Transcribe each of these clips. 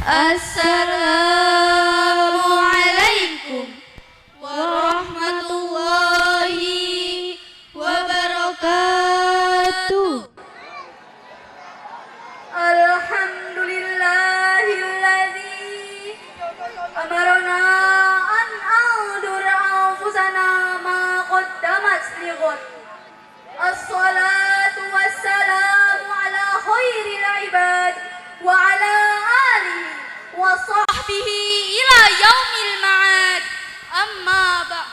Assalamualaikum warahmatullahi wabarakatuh. Alhamdulillahilladzi amarna an a'udur anfusana ma qaddamat lighad. Assalatu wassalamu ala khairil ibad wa ala alihi wa sahbihi ila yaumil ma'ad. Amma ba'd.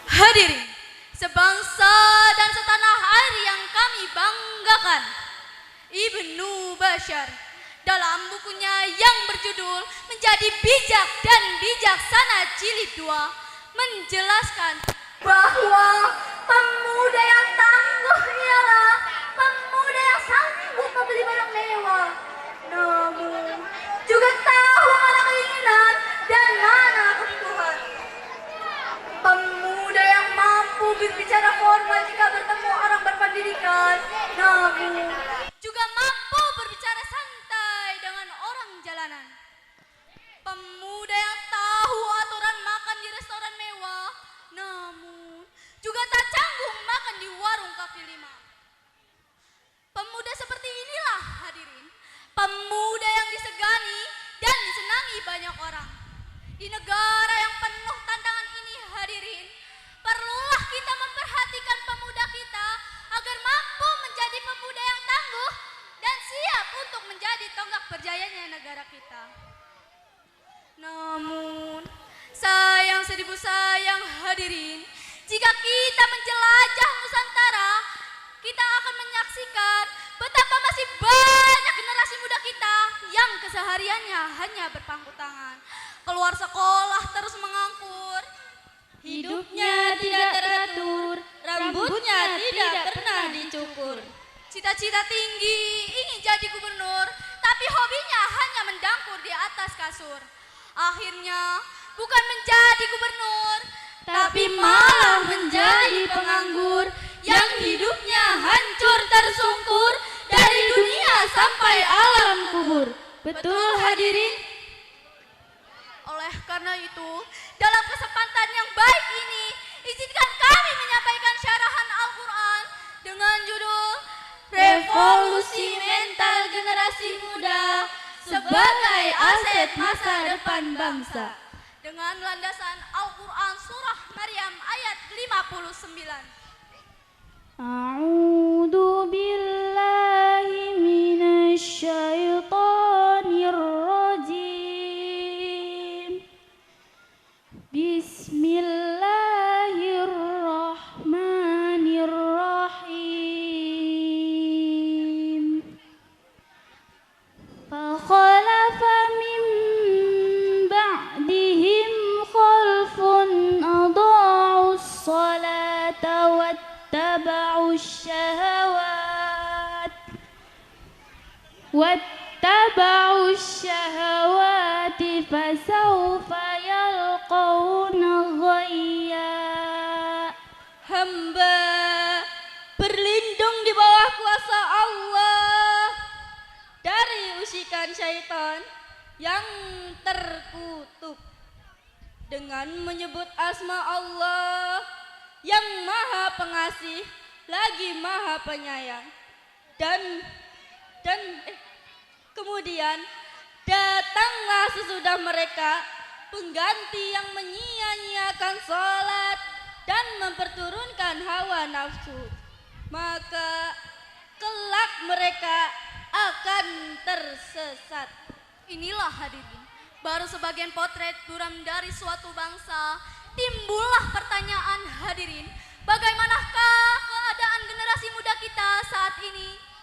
Hadirin sebangsa dan setanah air yang kami banggakan, Ibnu Bashar dalam bukunya yang berjudul Menjadi Bijak dan Bijaksana Jilid 2 menjelaskan bahwa pemuda yang tangguh ialah pemuda yang sanggup membeli barang mewah, namun juga tahu mana keinginan dan mana kebutuhan. Pemuda yang mampu berbicara formal jika bertemu orang berpendidikan, namun juga mampu berbicara santai dengan orang jalanan. Pemuda yang tahu aturan makan di restoran mewah, namun juga tak canggung makan di warung kaki lima. Pemuda seperti inilah hadirin, pemuda yang disegani dan disenangi banyak orang. Di negara yang penuh tantangan ini hadirin, perlulah kita memperhatikan pemuda kita agar mampu menjadi pemuda yang tangguh dan siap untuk menjadi tonggak berjayanya negara kita. Namun, sayang seribu sayang hadirin, jika kita menjelajah Nusantara, kita akan menyaksikan betapa masih banyak generasi muda kita yang kesehariannya hanya berpangku tangan, keluar sekolah terus mengangkur, hidupnya tidak teratur, rambutnya tidak pernah dicukur. Cita-cita tinggi ingin jadi gubernur, tapi hobinya hanya mendangkur di atas kasur. Akhirnya bukan menjadi gubernur, tapi malah menjadi penganggur yang hidupnya hancur tersungkur dari dunia sampai alam kubur. Betul hadirin? Oleh karena itu, dalam kesempatan yang baik ini, izinkan kami menyampaikan syarahan Al-Quran dengan judul Revolusi Mental Generasi Muda sebagai aset masa depan bangsa, dengan landasan Al-Quran Surah Maryam ayat 59. A'udzu billahi minasy syaithanir rajim. Bismillahirrahmanirrahim. Fakhalafa min ba'dihim khalfun adha'us salata wattaba'u syahawati fasawfa yalqawna ghayya. Hamba berlindung di bawah kuasa Allah dari usikan syaitan yang terkutuk dengan menyebut asma Allah yang maha pengasih lagi maha penyayang. Dan kemudian datanglah sesudah mereka pengganti yang menyia-nyiakan sholat dan memperturunkan hawa nafsu, maka kelak mereka akan tersesat. Inilah hadirin, baru sebagian potret buram dari suatu bangsa. Timbullah pertanyaan hadirin, bagaimanakah keadaan generasi muda kita saat ini?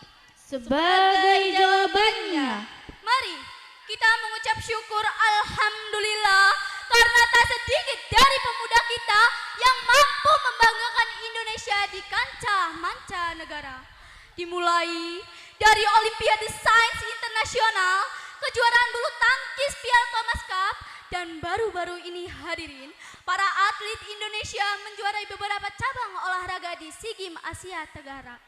Sebagai jawabannya, mari kita mengucap syukur alhamdulillah karena tak sedikit dari pemuda kita yang mampu membanggakan Indonesia di kancah mancanegara. Dimulai dari Olimpiade Sains Internasional, kejuaraan bulu tangkis Piala Thomas Cup, dan baru-baru ini hadirin, para atlet Indonesia menjuarai beberapa cabang olahraga di SEA Games Asia Tenggara.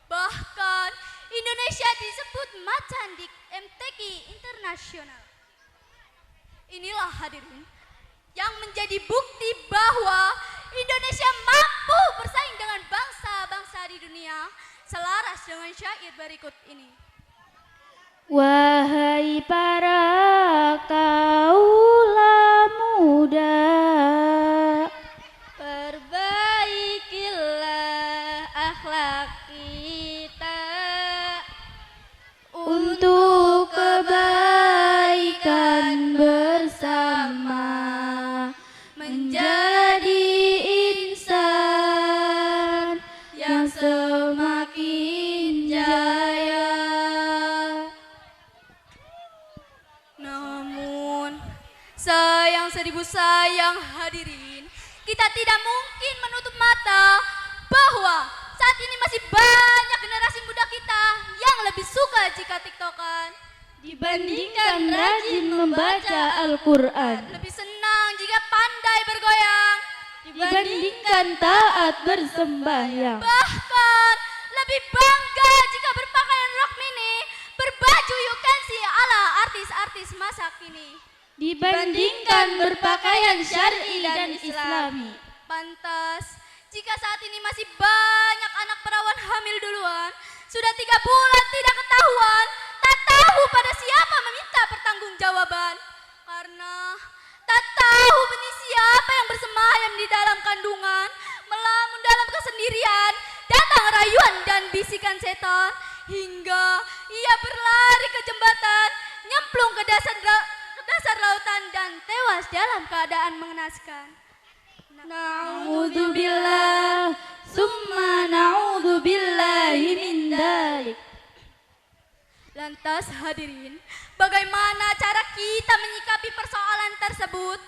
Bahkan Indonesia disebut macan di MTQ internasional. Inilah hadirin yang menjadi bukti bahwa Indonesia mampu bersaing dengan bangsa-bangsa di dunia selaras dengan syair berikut ini. Wahai para kaula muda, perbaikilah akhlak kita untuk kebaikan bersama, menjadi insan yang semakin jaya. Namun, sayang seribu sayang hadirin, kita tidak mungkin menutup mata bahwa saat ini masih banyak generasi muda kita yang lebih suka jika tiktokan Dibandingkan rajin membaca Al-Quran, lebih senang jika pandai bergoyang, dibandingkan taat bersembahyang, bahkan lebih bangga jika berpakaian rok mini, berbaju you can see ala artis-artis masa kini. dibandingkan berpakaian syar'i dan islami. Pantas jika saat ini masih banyak anak perawan hamil duluan, sudah 3 bulan tidak ketahuan, tak tahu pada siapa meminta pertanggungjawaban. Karena tak tahu benih siapa yang bersemayam di dalam kandungan, melamun dalam kesendirian, datang rayuan dan bisikan setan, hingga ia berlari ke jembatan, nyemplung ke dasar lautan dan tewas dalam keadaan mengenaskan. Na'udzubillah, summa na'udzubillahi min dzalik. Lantas hadirin, bagaimana cara kita menyikapi persoalan tersebut?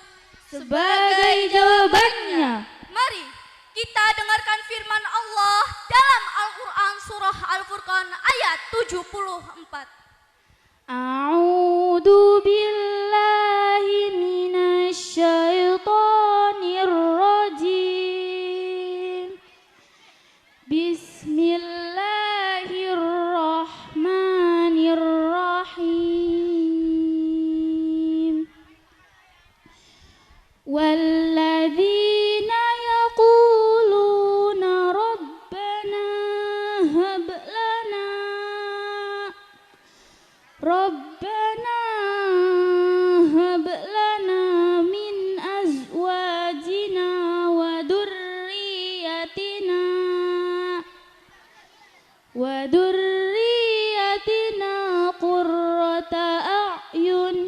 Sebagai jawabannya, Mari kita dengarkan firman Allah dalam Al-Quran surah Al-Furqan ayat 74. A'udzu billahi minasy syaithanir rajim. Bismillahirrahmanirrahim. Walladzina yaquluna rabbana hab lana Rabbana hab lana min azwajina wa dhurriyyatina qurrata a'yun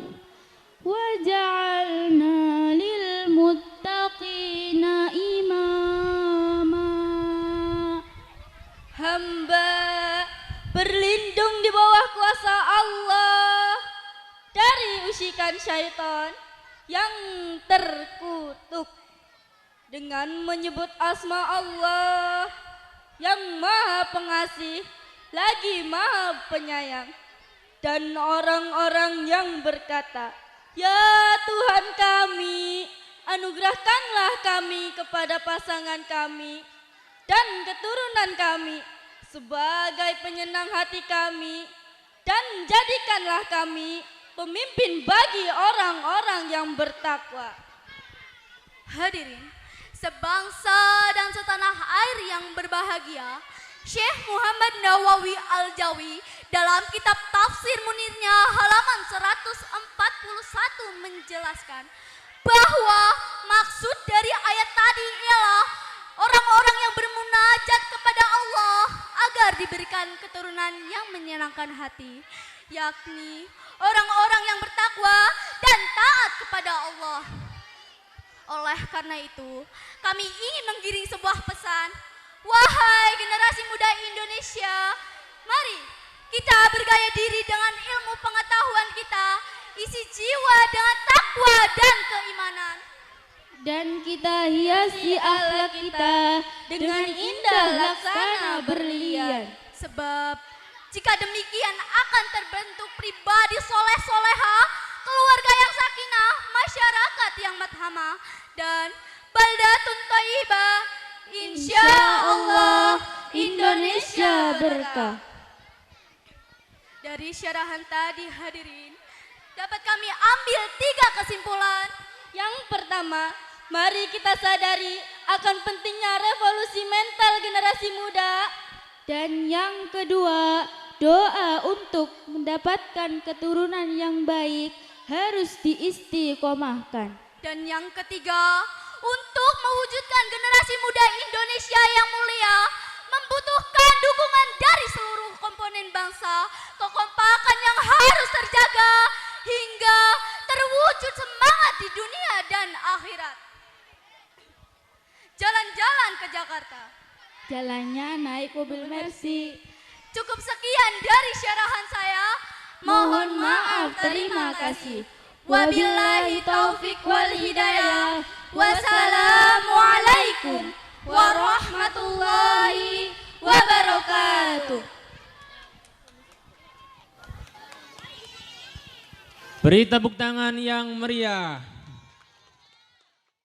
waj'alna lil muttaqina imama. Hamba berlindung di bawah kuasa Allah dari usikan syaitan yang terkutuk dengan menyebut asma Allah yang maha pengasih lagi maha penyayang, dan orang-orang yang berkata, ya Tuhan kami, anugerahkanlah kami kepada pasangan kami dan keturunan kami sebagai penyenang hati kami, dan jadikanlah kami pemimpin bagi orang-orang yang bertakwa. Hadirin, sebangsa dan setanah air yang berbahagia, Syekh Muhammad Nawawi Al-Jawi dalam kitab tafsir munirnya halaman 141 menjelaskan bahwa maksud dari ayat tadi ialah orang-orang yang bermunajat kepada Allah agar diberikan keturunan yang menyenangkan hati, yakni orang-orang yang bertakwa dan taat kepada Allah. Oleh karena itu, kami ingin menggiring sebuah pesan. Wahai generasi muda Indonesia, mari kita bergaya diri dengan ilmu pengetahuan kita, isi jiwa dengan takwa dan keimanan. Dan kita hiasi akhlak kita dengan indah laksana berlian. Sebab jika demikian akan terbentuk pribadi soleh-soleha, keluarga yang sakinah, masyarakat yang madhamah, dan baldatun thayyibah. Insya Allah Indonesia berkah. Dari syarahan tadi hadirin, dapat kami ambil 3 kesimpulan. Yang pertama, mari kita sadari akan pentingnya revolusi mental generasi muda. Dan yang kedua, doa untuk mendapatkan keturunan yang baik harus diistiqomahkan. Dan yang ketiga, untuk mewujudkan generasi muda Indonesia yang mulia, membutuhkan dukungan dari seluruh komponen bangsa, kekompakan yang harus terjaga hingga terwujud semangat di dunia dan akhirat. Jalan-jalan ke Jakarta. Jalannya naik mobil Mercy. Cukup sekian dari syarahan saya. Mohon maaf, terima kasih. Wabillahi taufik wal hidayah. Wassalamualaikum warahmatullahi wabarakatuh. Beri tepuk tangan yang meriah.